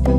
My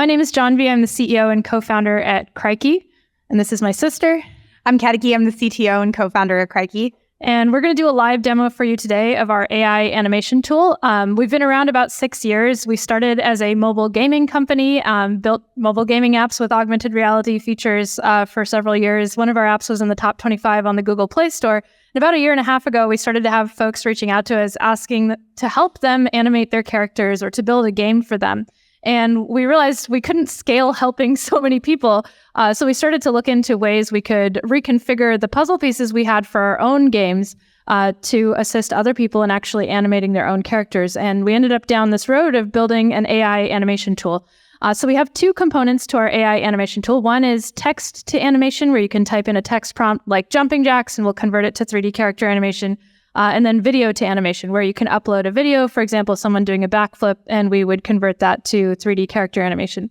name is Jhanvi. I'm the CEO and co-founder at Krikey, and this is my sister. I'm Ketaki. I'm the CTO and co-founder at Krikey. And we're going to do a live demo for you today of our AI animation tool. We've been around about 6 years. We started as a mobile gaming company, built mobile gaming apps with augmented reality features for several years. One of our apps was in the top 25 on the Google Play Store. And about a year and a half ago, we started to have folks reaching out to us asking to help them animate their characters or to build a game for them. And we realized we couldn't scale helping so many people. So we started to look into ways we could reconfigure the puzzle pieces we had for our own games to assist other people in actually animating their own characters. And we ended up down this road of building an AI animation tool. So we have two components to our AI animation tool. One is text to animation, where you can type in a text prompt like jumping jacks, and we'll convert it to 3D character animation. And then video to animation, where you can upload a video, for example, someone doing a backflip, and we would convert that to 3D character animation.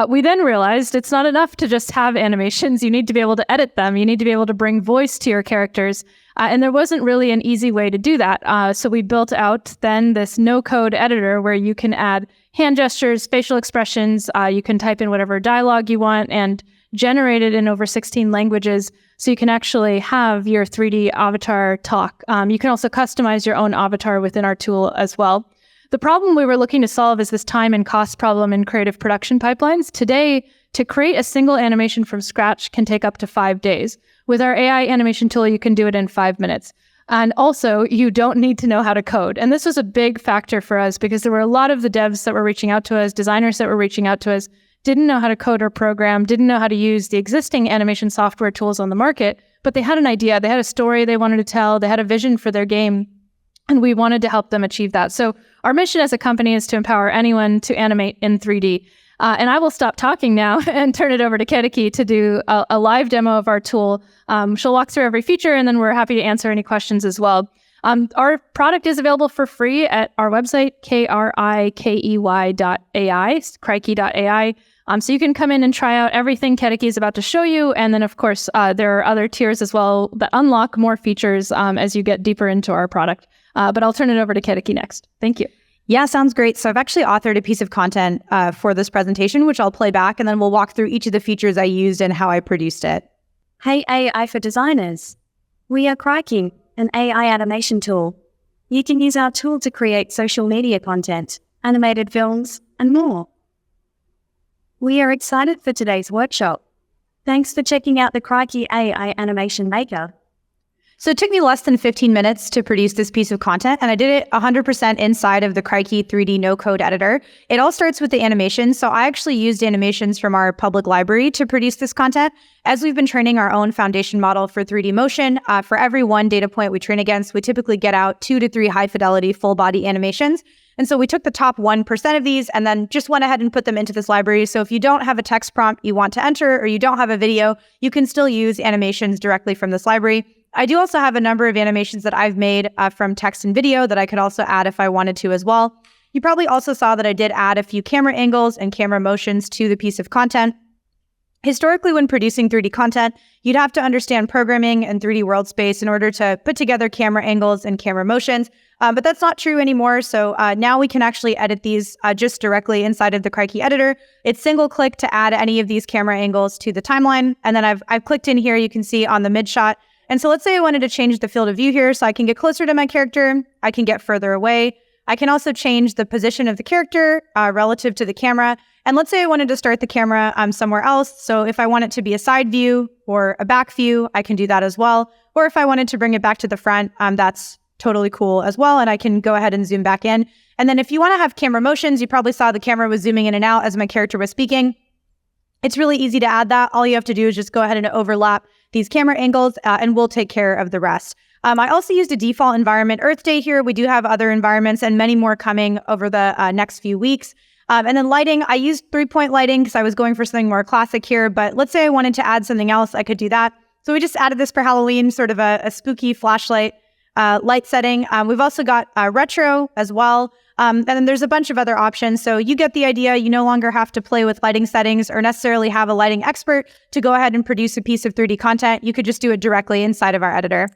We then realized it's not enough to just have animations. You need to be able to edit them. You need to be able to bring voice to your characters. And there wasn't really an easy way to do that. So we built out then this no-code editor where you can add hand gestures, facial expressions. You can type in whatever dialogue you want and generate it in over 16 languages. So you can actually have your 3D avatar talk. You can also customize your own avatar within our tool as well. The problem we were looking to solve is this time and cost problem in creative production pipelines. Today, to create a single animation from scratch can take up to 5 days. With our AI animation tool, you can do it in 5 minutes. And also, you don't need to know how to code. And this was a big factor for us because there were a lot of the devs that were reaching out to us, designers that were reaching out to us, didn't know how to code or program, didn't know how to use the existing animation software tools on the market, but they had an idea, they had a story they wanted to tell, they had a vision for their game, and we wanted to help them achieve that. So our mission as a company is to empower anyone to animate in 3D. And I will stop talking now and turn it over to Ketaki to do a live demo of our tool. She'll walk through every feature, and then we're happy to answer any questions as well. Our product is available for free at our website, krikey.ai, Krikey.ai. So you can come in and try out everything Ketaki is about to show you. And then, of course, there are other tiers as well that unlock more features as you get deeper into our product. But I'll turn it over to Ketaki next. Thank you. Yeah, sounds great. So I've actually authored a piece of content for this presentation, which I'll play back, and then we'll walk through each of the features I used and how I produced it. Hey, AI for designers. We are Krikey, an AI animation tool. You can use our tool to create social media content, animated films, and more. We are excited for today's workshop. Thanks for checking out the Krikey.ai Animation Maker. So it took me less than 15 minutes to produce this piece of content, and I did it 100% inside of the Krikey 3D no-code editor. It all starts with the animation, so I actually used animations from our public library to produce this content. As we've been training our own foundation model for 3D motion, for every one data point we train against, we typically get out 2 to 3 high-fidelity full-body animations. And so we took the top 1% of these and then just went ahead and put them into this library. So if you don't have a text prompt you want to enter, or you don't have a video, you can still use animations directly from this library. I do also have a number of animations that I've made from text and video that I could also add if I wanted to as well. You probably also saw that I did add a few camera angles and camera motions to the piece of content. Historically, when producing 3D content, you'd have to understand programming and 3D world space in order to put together camera angles and camera motions. But that's not true anymore. So now we can actually edit these just directly inside of the Krikey editor. It's single click to add any of these camera angles to the timeline. And then I've clicked in here, you can see on the mid shot. And so let's say I wanted to change the field of view here so I can get closer to my character. I can get further away. I can also change the position of the character relative to the camera. And let's say I wanted to start the camera somewhere else. So if I want it to be a side view or a back view, I can do that as well. Or if I wanted to bring it back to the front, that's totally cool as well. And I can go ahead and zoom back in. And then if you want to have camera motions, you probably saw the camera was zooming in and out as my character was speaking. It's really easy to add that. All you have to do is just go ahead and overlap these camera angles and we'll take care of the rest. I also used a default environment, Earth Day here. We do have other environments and many more coming over the next few weeks. And then lighting, I used 3-point lighting because I was going for something more classic here. But let's say I wanted to add something else, I could do that. So we just added this for Halloween, sort of a spooky flashlight light setting. We've also got retro as well. And then there's a bunch of other options. So you get the idea. You no longer have to play with lighting settings or necessarily have a lighting expert to go ahead and produce a piece of 3D content. You could just do it directly inside of our editor.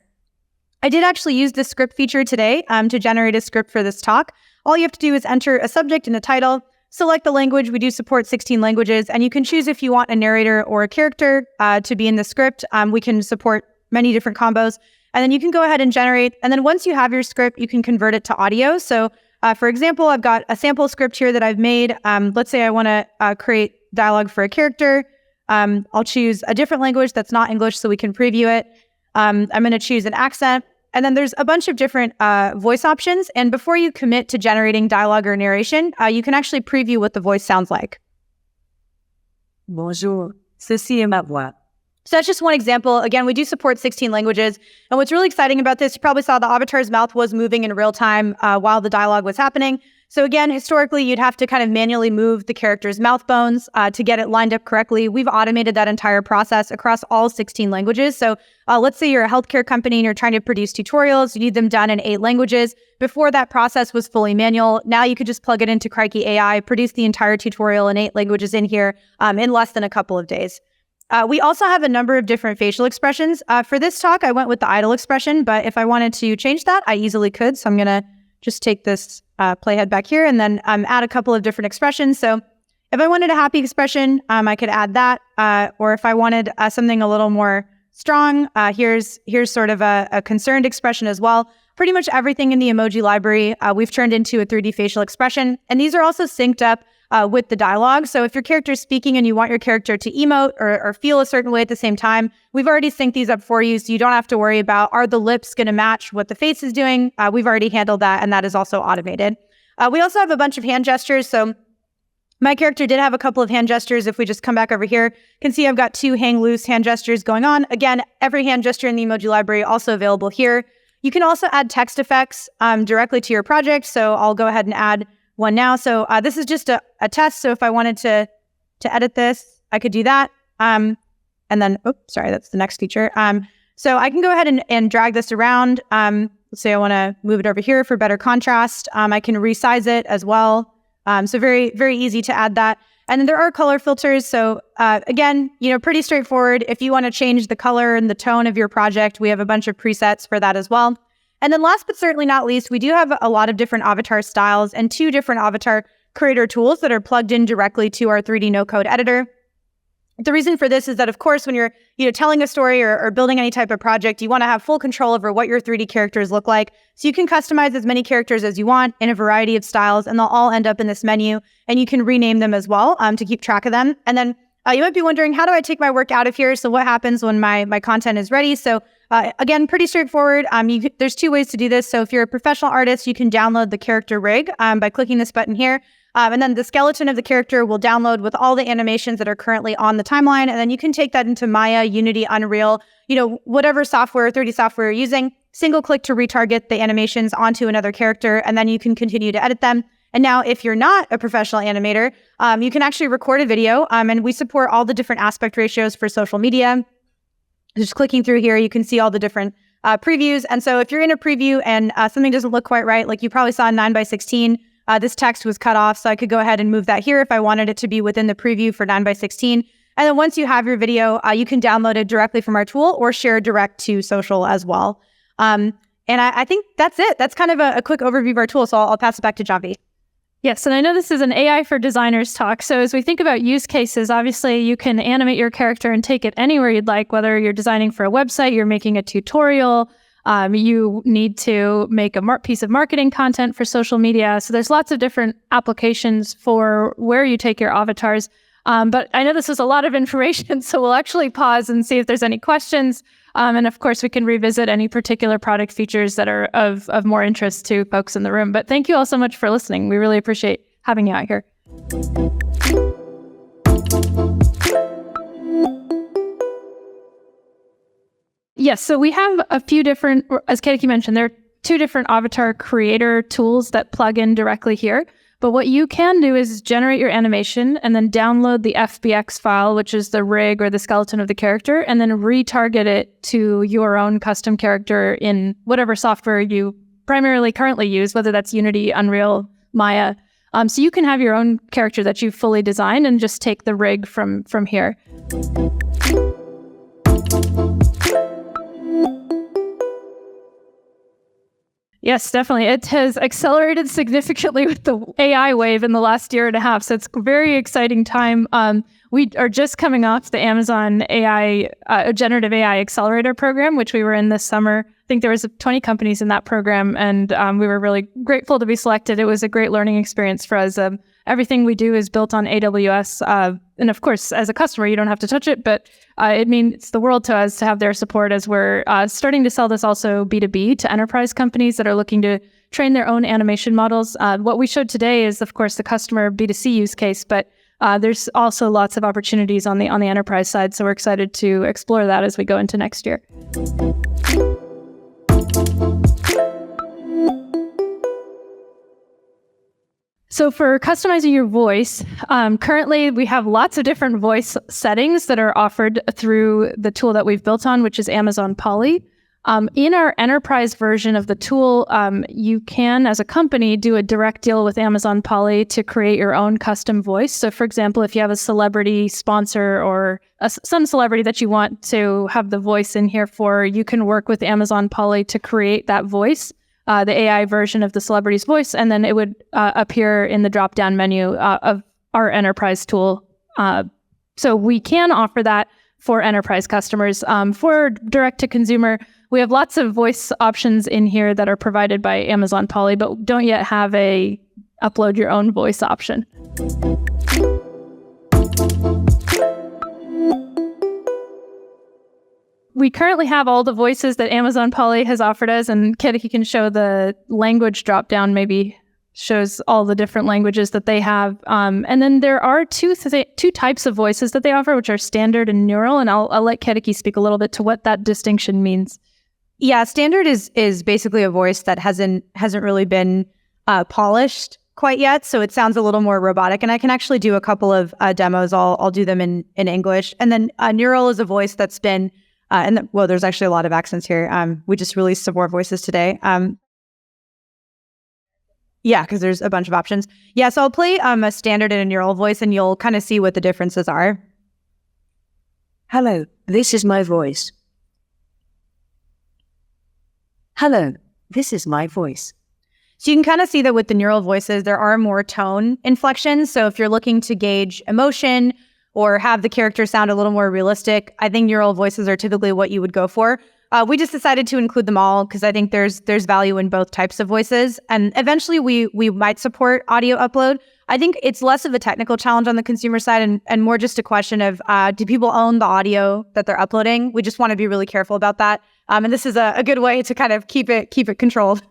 I did actually use the script feature today to generate a script for this talk. All you have to do is enter a subject and a title, select the language. We do support 16 languages, and you can choose if you want a narrator or a character to be in the script. We can support many different combos, and then you can go ahead and generate. And then once you have your script, you can convert it to audio. So for example, I've got a sample script here that I've made. Let's say I want to create dialogue for a character. I'll choose a different language that's not English so we can preview it. I'm going to choose an accent. And then there's a bunch of different voice options. And before you commit to generating dialogue or narration, you can actually preview what the voice sounds like. Bonjour, ceci est ma voix. So that's just one example. Again, we do support 16 languages. And what's really exciting about this, you probably saw the avatar's mouth was moving in real time while the dialogue was happening. So again, historically, you'd have to kind of manually move the character's mouth bones to get it lined up correctly. We've automated that entire process across all 16 languages. So let's say you're a healthcare company and you're trying to produce tutorials. You need them done in 8 languages. Before that process was fully manual. Now you could just plug it into Krikey.ai, produce the entire tutorial in 8 languages in here in less than a couple of days. We also have a number of different facial expressions. For this talk, I went with the idle expression, but if I wanted to change that, I easily could. So I'm going to just take this playhead back here and then add a couple of different expressions. So if I wanted a happy expression, I could add that. Or if I wanted something a little more strong, here's sort of a concerned expression as well. Pretty much everything in the emoji library, we've turned into a 3D facial expression. And these are also synced up with the dialogue. So if your character is speaking and you want your character to emote or feel a certain way at the same time, we've already synced these up for you. So you don't have to worry about, are the lips going to match what the face is doing? We've already handled that, and that is also automated. We also have a bunch of hand gestures. So my character did have a couple of hand gestures. If we just come back over here, you can see I've got 2 hang loose hand gestures going on. Again, every hand gesture in the emoji library also available here. You can also add text effects directly to your project. So I'll go ahead and add one now. So this is just a test. So if I wanted to edit this, I could do that. And then, oops, sorry, that's the next feature. So I can go ahead and drag this around. Let's say I want to move it over here for better contrast. I can resize it as well. So very, very easy to add that. And then there are color filters. So again, pretty straightforward. If you want to change the color and the tone of your project, we have a bunch of presets for that as well. And then last but certainly not least, we do have a lot of different avatar styles and 2 different avatar creator tools that are plugged in directly to our 3D no-code editor. The reason for this is that, of course, when you're telling a story or building any type of project, you want to have full control over what your 3D characters look like. So you can customize as many characters as you want in a variety of styles, and they'll all end up in this menu. And you can rename them as well to keep track of them. And then you might be wondering, how do I take my work out of here? So what happens when my content is ready? So again, pretty straightforward. There's 2 ways to do this. So if you're a professional artist, you can download the character rig by clicking this button here. And then the skeleton of the character will download with all the animations that are currently on the timeline. And then you can take that into Maya, Unity, Unreal, whatever software, 3D software you're using, single click to retarget the animations onto another character. And then you can continue to edit them. And now if you're not a professional animator, you can actually record a video. And we support all the different aspect ratios for social media. Just clicking through here, you can see all the different previews. And so if you're in a preview and something doesn't look quite right, like you probably saw in 9:16, this text was cut off. So I could go ahead and move that here if I wanted it to be within the preview for 9:16. And then once you have your video, you can download it directly from our tool or share direct to social as well. And I think that's it. That's kind of a quick overview of our tool. So I'll pass it back to Jhanvi. Yes, and I know this is an AI for designers talk. So as we think about use cases, obviously you can animate your character and take it anywhere you'd like, whether you're designing for a website, you're making a tutorial, you need to make a piece of marketing content for social media. So there's lots of different applications for where you take your avatars. But I know this is a lot of information, so we'll actually pause and see if there's any questions. And of course, we can revisit any particular product features that are of more interest to folks in the room. But thank you all so much for listening. We really appreciate having you out here. Yes, so we have a few different, as Ketaki mentioned, there are 2 different avatar creator tools that plug in directly here. But what you can do is generate your animation and then download the FBX file, which is the rig or the skeleton of the character, and then retarget it to your own custom character in whatever software you primarily currently use, whether that's Unity, Unreal, Maya. So you can have your own character that you've fully designed and just take the rig from here. Yes, definitely. It has accelerated significantly with the AI wave in the last year and a half. So it's a very exciting time. We are just coming off the Amazon AI generative AI accelerator program, which we were in this summer. I think there was 20 companies in that program, and we were really grateful to be selected. It was a great learning experience for us. Everything we do is built on AWS. And of course, as a customer, you don't have to touch it, but it means the world to us to have their support as we're starting to sell this also B2B to enterprise companies that are looking to train their own animation models. What we showed today is, of course, the customer B2C use case, but there's also lots of opportunities on the enterprise side. So we're excited to explore that as we go into next year. So for customizing your voice, currently we have lots of different voice settings that are offered through the tool that we've built on, which is Amazon Polly. In our enterprise version of the tool, you can, as a company, do a direct deal with Amazon Polly to create your own custom voice. So for example, if you have a celebrity sponsor or some celebrity that you want to have the voice in here for, you can work with Amazon Polly to create that voice. The AI version of the celebrity's voice, and then it would appear in the drop-down menu of our enterprise tool. So we can offer that for enterprise customers. For direct-to-consumer, we have lots of voice options in here that are provided by Amazon Polly, but don't yet have a upload your own voice option. We currently have all the voices that Amazon Polly has offered us, and Ketaki can show the language drop-down, maybe shows all the different languages that they have. And then there are two types of voices that they offer, which are standard and neural, and I'll let Ketaki speak a little bit to what that distinction means. Yeah, standard is basically a voice that hasn't really been polished quite yet, so it sounds a little more robotic. And I can actually do a couple of demos. I'll do them in English. And then neural is a voice that's been there's actually a lot of accents here. We just released some more voices today. Because there's a bunch of options. Yeah, so I'll play a standard and a neural voice, and you'll kind of see what the differences are. Hello, this is my voice. Hello, this is my voice. So you can kind of see that with the neural voices, there are more tone inflections. So if you're looking to gauge emotion or have the character sound a little more realistic, I think neural voices are typically what you would go for. We just decided to include them all because I think there's value in both types of voices. And eventually we might support audio upload. I think it's less of a technical challenge on the consumer side and more just a question of, do people own the audio that they're uploading? We just want to be really careful about that. And this is a good way to kind of keep it controlled.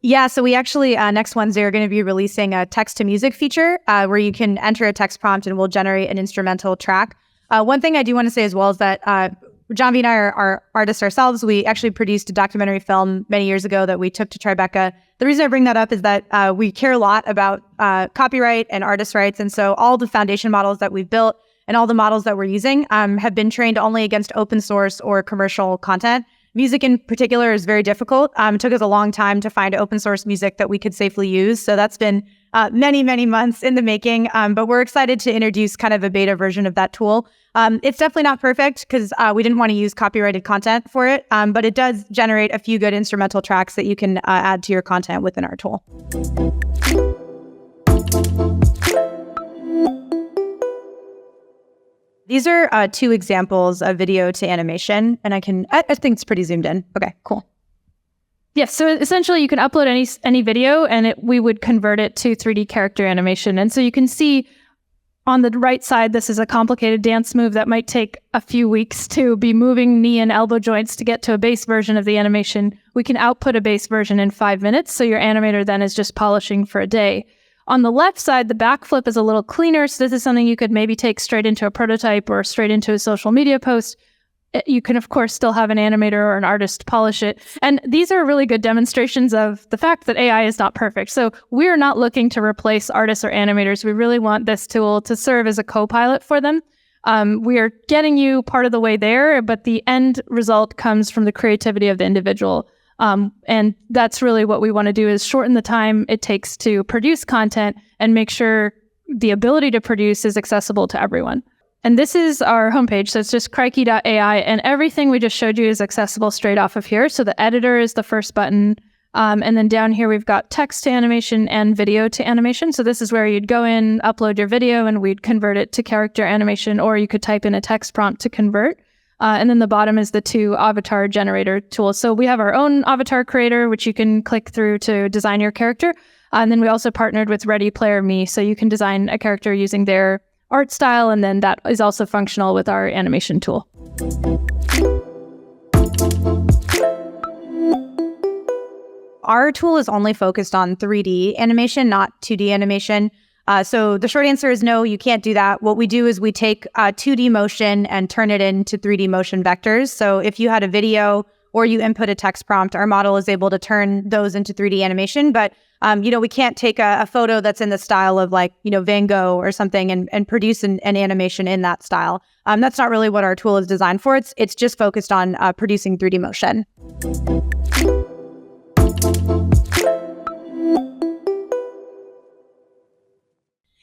Yeah, so we actually, next Wednesday, are going to be releasing a text-to-music feature where you can enter a text prompt and we'll generate an instrumental track. One thing I do want to say as well is that Jhanvi and I are artists ourselves. We actually produced a documentary film many years ago that we took to Tribeca. The reason I bring that up is that we care a lot about copyright and artist rights. And so all the foundation models that we've built and all the models that we're using have been trained only against open source or commercial content. Music in particular is very difficult. It took us a long time to find open source music that we could safely use. So that's been many, many months in the making. But we're excited to introduce kind of a beta version of that tool. It's definitely not perfect because we didn't want to use copyrighted content for it. But it does generate a few good instrumental tracks that you can add to your content within our tool. These are two examples of video to animation, and I think it's pretty zoomed in. Okay, cool. Yes, so essentially you can upload any video and we would convert it to 3D character animation. And so you can see on the right side, this is a complicated dance move that might take a few weeks to be moving knee and elbow joints to get to a base version of the animation. We can output a base version in 5 minutes, so your animator then is just polishing for a day. On the left side, the backflip is a little cleaner, so this is something you could maybe take straight into a prototype or straight into a social media post. You can, of course, still have an animator or an artist polish it. And these are really good demonstrations of the fact that AI is not perfect. So we're not looking to replace artists or animators. We really want this tool to serve as a co-pilot for them. We are getting you part of the way there, but the end result comes from the creativity of the individual. And that's really what we want to do, is shorten the time it takes to produce content and make sure the ability to produce is accessible to everyone. And this is our homepage. So it's just Krikey.ai, and everything we just showed you is accessible straight off of here. So the editor is the first button. And then down here, we've got text to animation and video to animation. So this is where you'd go in, upload your video, and we'd convert it to character animation, or you could type in a text prompt to convert. And then the bottom is the 2 avatar generator tools. So we have our own avatar creator, which you can click through to design your character. And then we also partnered with Ready Player Me, so you can design a character using their art style, and then that is also functional with our animation tool. Our tool is only focused on 3D animation, not 2D animation. So the short answer is no, you can't do that. What we do is we take 2D motion and turn it into 3D motion vectors. So if you had a video or you input a text prompt, our model is able to turn those into 3D animation. But we can't take a photo that's in the style of Van Gogh or something and produce an animation in that style. That's not really what our tool is designed for. It's just focused on producing 3D motion.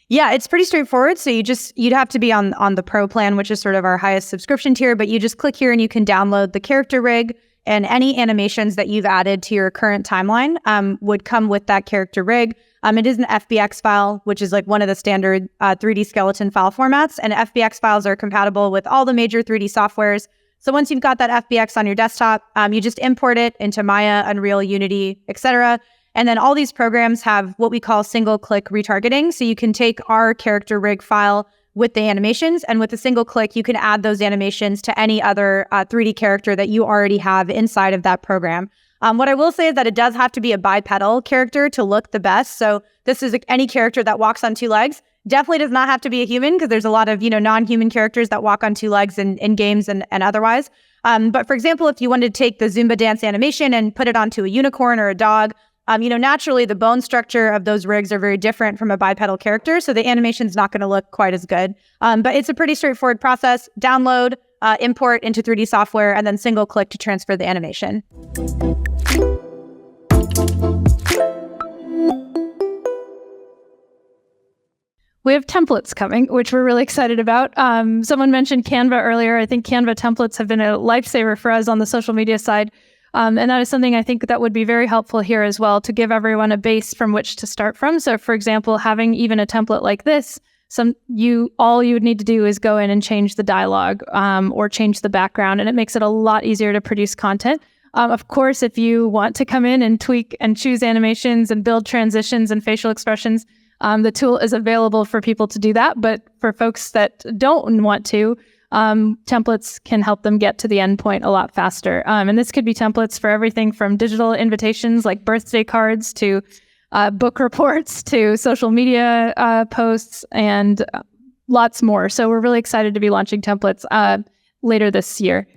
Yeah, it's pretty straightforward. So you'd have to be on the Pro plan, which is sort of our highest subscription tier, but you just click here and you can download the character rig, and any animations that you've added to your current timeline would come with that character rig. It is an FBX file, which is one of the standard 3D skeleton file formats, and FBX files are compatible with all the major 3D softwares. So once you've got that FBX on your desktop, you just import it into Maya, Unreal, Unity, etc. And then all these programs have what we call single-click retargeting. So you can take our character rig file with the animations, and with a single click, you can add those animations to any other 3D character that you already have inside of that program. What I will say is that it does have to be a bipedal character to look the best. So this is any character that walks on 2 legs. Definitely does not have to be a human, because there's a lot of non-human characters that walk on 2 legs in games and otherwise. But for example, if you wanted to take the Zumba dance animation and put it onto a unicorn or a dog, naturally the bone structure of those rigs are very different from a bipedal character, so the animation's not going to look quite as good. But it's a pretty straightforward process. Download, import into 3D software, and then single click to transfer the animation. We have templates coming, which we're really excited about. Someone mentioned Canva earlier. I think Canva templates have been a lifesaver for us on the social media side. And that is something I think that would be very helpful here as well, to give everyone a base from which to start from. So for example, having even a template like this, all you would need to do is go in and change the dialogue or change the background, and it makes it a lot easier to produce content. Of course, if you want to come in and tweak and choose animations and build transitions and facial expressions, the tool is available for people to do that. But for folks that don't want to, templates can help them get to the endpoint a lot faster. And this could be templates for everything from digital invitations like birthday cards to book reports to social media posts and lots more. So we're really excited to be launching templates later this year.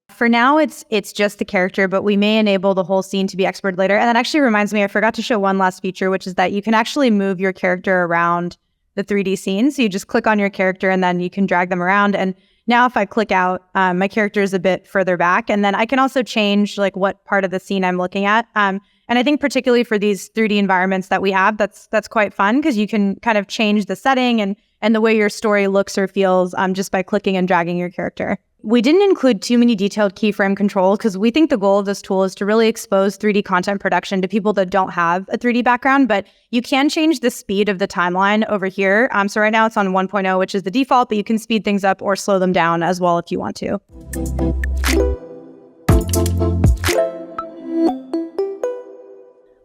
For now, it's just the character, but we may enable the whole scene to be exported later. And that actually reminds me, I forgot to show one last feature, which is that you can actually move your character around the 3D scene. So you just click on your character and then you can drag them around. And now if I click out, my character is a bit further back. And then I can also change what part of the scene I'm looking at. And I think particularly for these 3D environments that we have, that's quite fun, because you can kind of change the setting and the way your story looks or feels just by clicking and dragging your character. We didn't include too many detailed keyframe controls, because we think the goal of this tool is to really expose 3D content production to people that don't have a 3D background, but you can change the speed of the timeline over here. So right now it's on 1.0, which is the default, but you can speed things up or slow them down as well if you want to.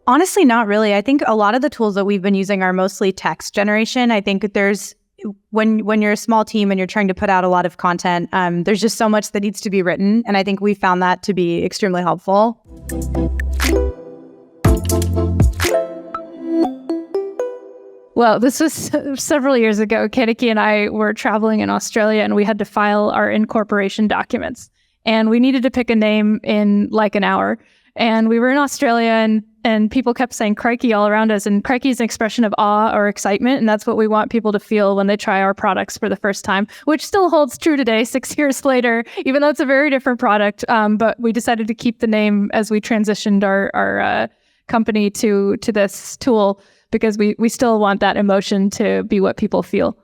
Honestly, not really. I think a lot of the tools that we've been using are mostly text generation. I think when you're a small team and you're trying to put out a lot of content, there's just so much that needs to be written. And I think we found that to be extremely helpful. Well, this was several years ago. Ketaki and I were traveling in Australia, and we had to file our incorporation documents. And we needed to pick a name in an hour. And we were in Australia and people kept saying Krikey all around us. And Krikey is an expression of awe or excitement. And that's what we want people to feel when they try our products for the first time, which still holds true today, 6 years later, even though it's a very different product. But we decided to keep the name as we transitioned our company to this tool, because we still want that emotion to be what people feel.